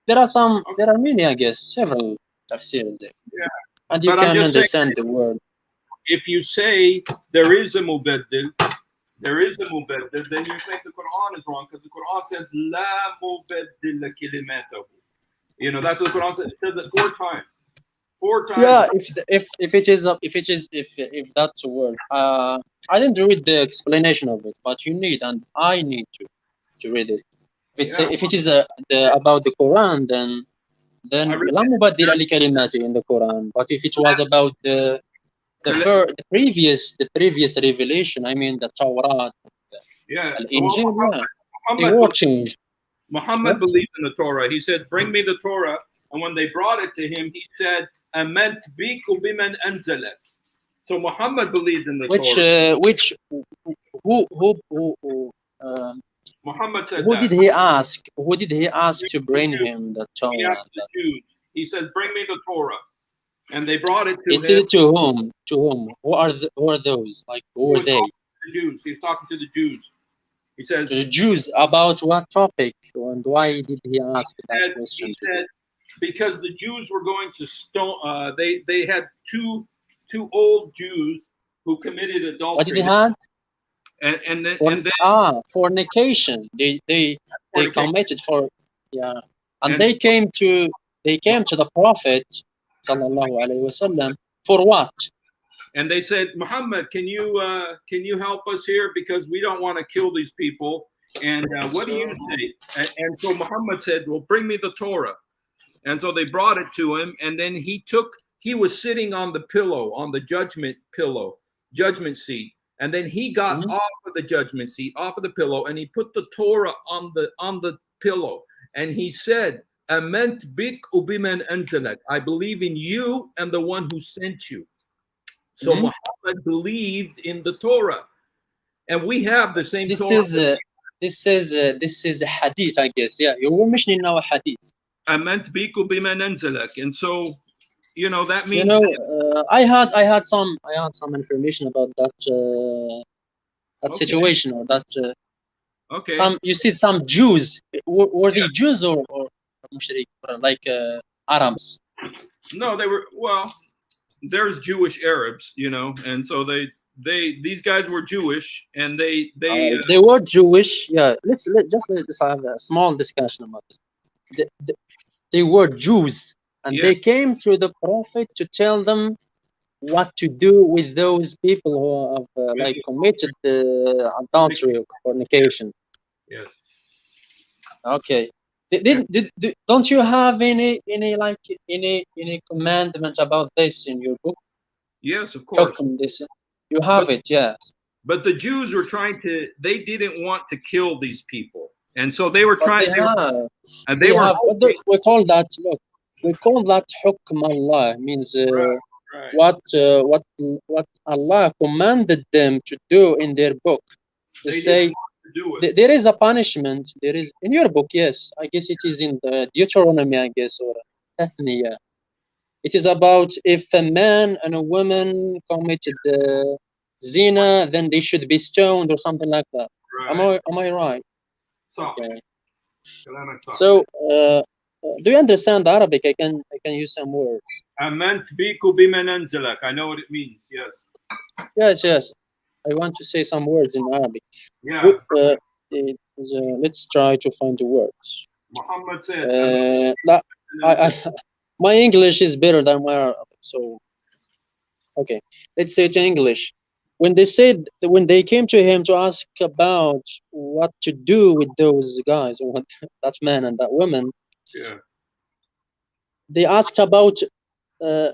There are some. There are many, I guess, several tafsirs there, and you But I'm can just saying, understand the word. if you say there is a mubaddil, then you think the Quran is wrong because the Quran says la mubaddil kalimatahu. That's what the Quran says. It says it 4 times. 4 times. Yeah, if that's a word. I didn't read the explanation of it, but you need and I need to read it. If it is about the Quran, then لا مبدل لكلماته in the Quran. But if it was about the previous revelation, I mean the Torah, the Injil, they were changed. Muhammad believed in the Torah. He says, "Bring me the Torah." And when they brought it to him, he said, "Amant biku biman anzalak." So Muhammad believed in the Torah. Muhammad said who that. did he ask? Who did he ask to bring him the Torah? He asked the Jews. He says, "Bring me the Torah," and they brought it to he him. said to whom? To whom? Who are those? Like who are they? The Jews. He's talking to the Jews. He says, the Jews about what topic, and why did he ask that question? He said because the Jews were going to stone. They had two old Jews who committed adultery. What did they have? And then fornication. They committed Yeah, and And they came to the Prophet sallallahu alaihi wasallam for what? and they said, Muhammad, can you help us here because we don't want to kill these people? And what do you say? And so Muhammad said, well, bring me the Torah. And so they brought it to him, and then he was sitting on the pillow, on the judgment seat. And then he got Mhm. off of the judgment seat, off of the pillow, and he put the Torah on the pillow. And he said, Ament bik ubiman anzalak. I believe in you and the one who sent you. So Mhm. Muhammad believed in the Torah. And we have the same This Torah. is this is a hadith, I guess. Yeah, you're mentioning now a hadith. Ament bik ubiman anzalak. And so, that You means know, that, I had some information about that okay, situation, or that okay. you see some Jews, were they Jews or mushrik, or like Arabs? No, they were, well, there's Jewish Arabs, and so these guys were Jewish, and They were Jewish. Yeah, let's have a small discussion about this. They were Jews, and yes, they came to the Prophet to tell them what to do with those people who have like committed adultery or fornication. yes, Okay. Don't you have any commandment about this in your book? yes, of course. This. You But have it, yes. but the Jews were they didn't want to kill these people, and so they were But trying. They they were have what hoping. we call that. Look, we call that hukm Allah, means Right. what Allah commanded them to do in their book. They They say didn't want to do it. there is a punishment. There is in your book, yes. I guess it is in the Deuteronomy, I guess, or Ethnia. It is about if a man and a woman committed zina, then they should be stoned or something like that. Right. Am I right? So, Okay. So, do you understand Arabic? I can use some words. Ament biku bimananzalak. I know what it means. Yes. Yes, yes. I want to say some words in Arabic. Yeah. Let's try to find the words. Muhammad said. My English is better than my Arabic, so okay. Let's say it in English. When they came to him to ask about what to do with those guys, or what, that man and that woman, Yeah. they asked about the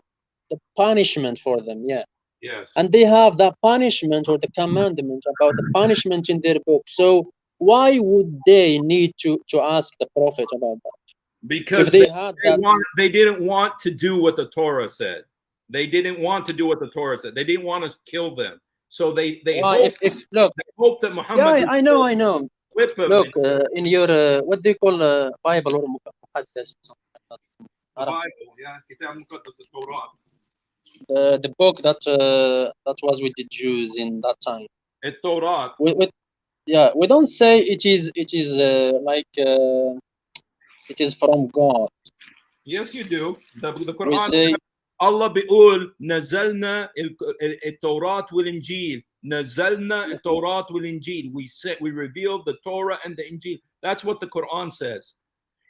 punishment for them. Yeah. Yes. And they have the punishment or the commandment about the punishment in their book. So why would they need to ask the Prophet about that? Because they didn't want to do what the Torah said. They didn't want to do what the Torah said. They didn't want to kill them. So they hope that Muhammad. Yeah, I know. Whip them. Look, in your what do you call Bible or Muqaddas? The Bible, yeah, Kitab Muqaddas, the Torah. The book that was with the Jews in that time. The Torah. We don't say it is like it is from God. Yes, you do. The Quran we say, says, Allah بيقول نزلنا التوراة والإنجيل. نزلنا التوراة والإنجيل. We revealed the Torah and the Injil. That's what the Quran says.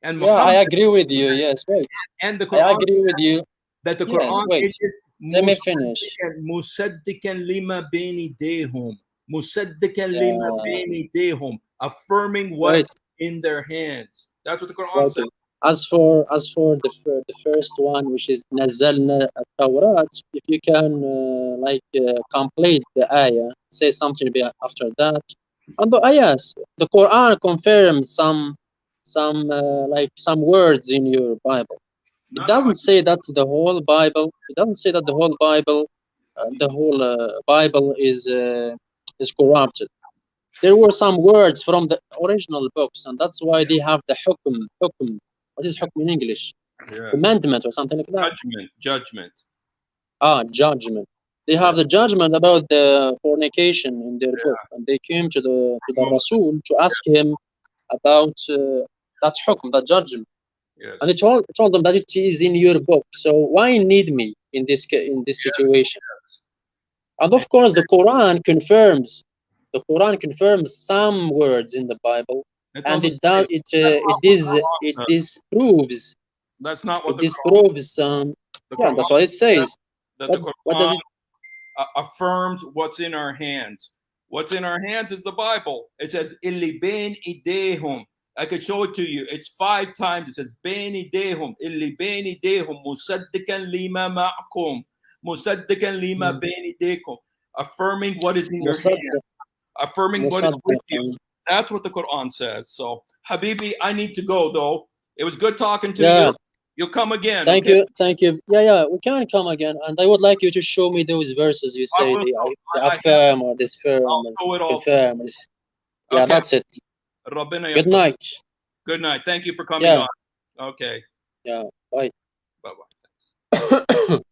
And Muhammad, I agree with you. Yes, wait. And the Quran I agree with you. That the Quran is let me finish. مصدقا لما بين يديهم. مصدقا لما بين يديهم. Affirming what in their hands. That's what the Quran says. As for the first one, which is Nazalna al-Tawrat, if you can complete the ayah, say something after that. And yes, the Quran confirms some words in your Bible. It doesn't say that the whole Bible. It doesn't say that the whole Bible is corrupted. There were some words from the original books, and that's why they have the hukm. What is hukm in English? Yeah. Commandment or something like that. Judgment. Judgment. They have the judgment about the fornication in their book, and they came to the Rasul to ask him about that hukm, that judgment. Yes. And he told them that it is in your book. So why need me in this situation? Yes. And of course, the Quran confirms some words in the Bible It and doesn't it say does that. That's not what the it Quran says. disproves That's not what it the Quran. disproves The yeah, Quran that's what it says. that the What does Quran it? affirms what's in our hands. What's in our hands is the Bible. It says illi bain idehum. I could show it to you. It's 5 times. It says bain idehum, illi bain idehum, musaddiqan lima ma'akum, musaddiqan lima Mm. bain idehum, affirming what is in your hand, Musaddiq, affirming what is with you. That's what the Quran says. So, Habibi, I need to go though. It was good talking to yeah. you. You'll come again. Thank Okay? you, thank you. Yeah, we can come again, and I would like you to show me those verses you I say will. they I have. affirm or disfirm I'll or show it all to you. confirm. Yeah, Okay. that's it. Rabbina Good yahfaz. night. Good night. Thank you for coming Yeah, on. Okay. yeah. Bye. Bye bye. Thanks.